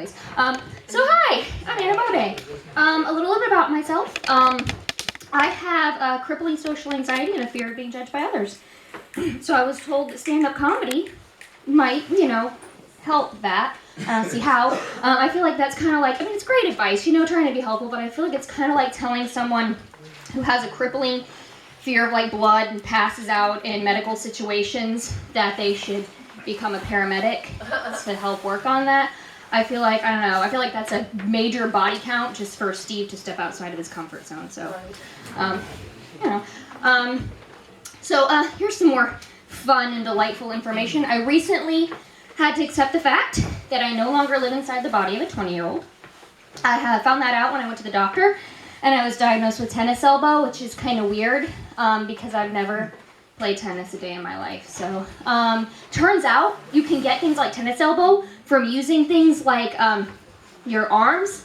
anyways. So hi, I'm Anna Barbay. A little bit about myself. I have crippling social anxiety and a fear of being judged by others. So I was told that stand-up comedy might, help that. I don't see how. I feel like that's kind of like, it's great advice, trying to be helpful, but I feel like it's kind of like telling someone who has a crippling fear of like blood and passes out in medical situations that they should become a paramedic to help work on that. I feel like that's a major body count just for Steve to step outside of his comfort zone. So, here's some more fun and delightful information. I recently had to accept the fact that I no longer live inside the body of a 20-year-old. I had found that out when I went to the doctor, and I was diagnosed with tennis elbow, which is kind of weird because I've never played tennis a day in my life. So, turns out you can get things like tennis elbow from using things like your arms,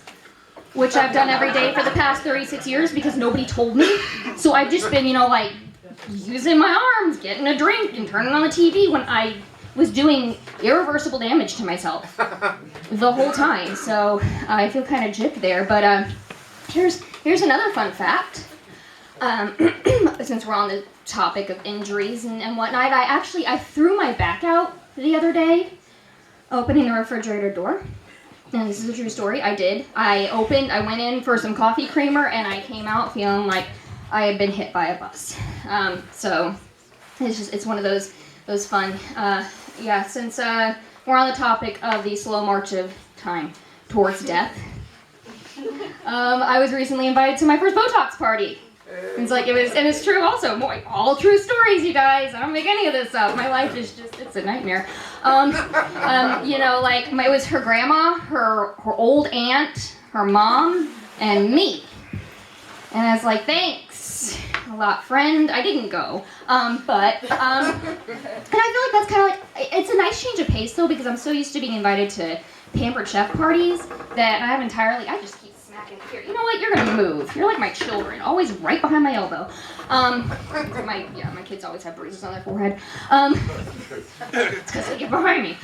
which I've done every day for the past 36 years because nobody told me. So I've just been, using my arms, getting a drink, and turning on the TV when I was doing irreversible damage to myself the whole time. So I feel kind of gypped there. But here's another fun fact. Since we're on the topic of injuries and whatnot, I threw my back out the other day opening the refrigerator door. And this is a true story. I did. I went in for some coffee creamer, and I came out feeling like I had been hit by a bus. So it's one of those fun, since we're on the topic of the slow march of time towards death. I was recently invited to my first Botox party. And it's true also. All true stories, you guys. I don't make any of this up. My life is it's a nightmare. It was her grandma, her old aunt, her mom, and me. And I was like, thanks a lot, friend. I didn't go. And I feel like that's kind of like, it's a nice change of pace though, because I'm so used to being invited to pampered chef parties that I just keep smacking here. You know what? You're gonna move. You're like my children, always right behind my elbow. My kids always have bruises on their forehead. It's because they get behind me.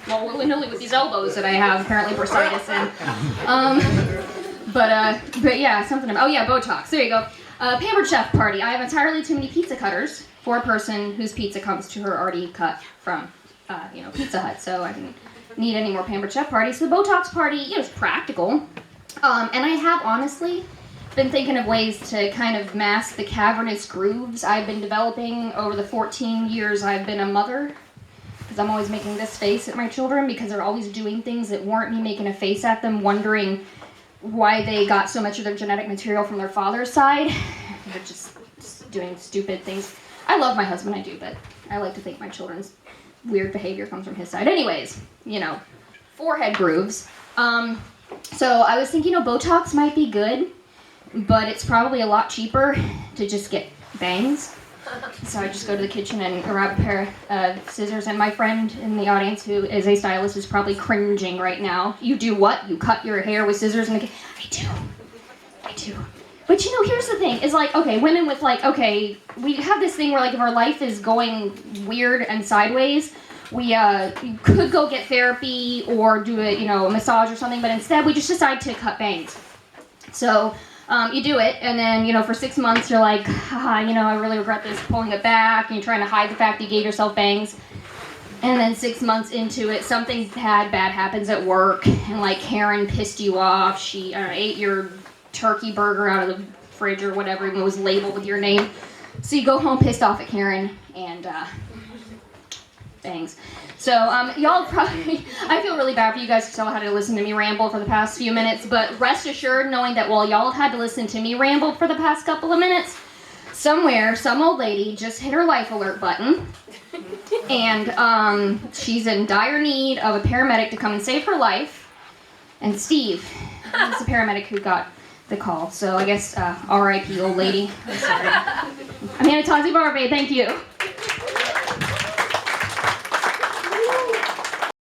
Willy-nilly with these elbows that I have apparently bursitis in. Botox. There you go. Pampered chef party. I have entirely too many pizza cutters for a person whose pizza comes to her already cut from, Pizza Hut. So I didn't need any more pampered chef parties. So the Botox party, is practical. And I have honestly been thinking of ways to kind of mask the cavernous grooves I've been developing over the 14 years I've been a mother. Because I'm always making this face at my children because they're always doing things that warrant me making a face at them, wondering why they got so much of their genetic material from their father's side. They're just doing stupid things. I love my husband, I do, but I like to think my children's weird behavior comes from his side. Anyways, forehead grooves. So I was thinking, Botox might be good, but it's probably a lot cheaper to just get bangs. So I just go to the kitchen and grab a pair of scissors, and my friend in the audience who is a stylist is probably cringing right now. You do what? You cut your hair with scissors in the kitchen? I do. But here's the thing, is women with we have this thing where if our life is going weird and sideways, we could go get therapy or do a massage or something, but instead we just decide to cut bangs. So you do it, and then, for 6 months, you're like, I really regret this, pulling it back, and you're trying to hide the fact that you gave yourself bangs. And then 6 months into it, something bad happens at work, and, Karen pissed you off. She ate your turkey burger out of the fridge or whatever, even though it was labeled with your name. So you go home pissed off at Karen, and, bangs. So, y'all probably, I feel really bad for you guys because y'all had to listen to me ramble for the past few minutes, but rest assured knowing that while y'all have had to listen to me ramble for the past couple of minutes, somewhere, some old lady just hit her life alert button, and, she's in dire need of a paramedic to come and save her life, and Steve is the paramedic who got the call, so I guess, R.I.P. old lady. I'm sorry. I'm Anna Barbay, thank you.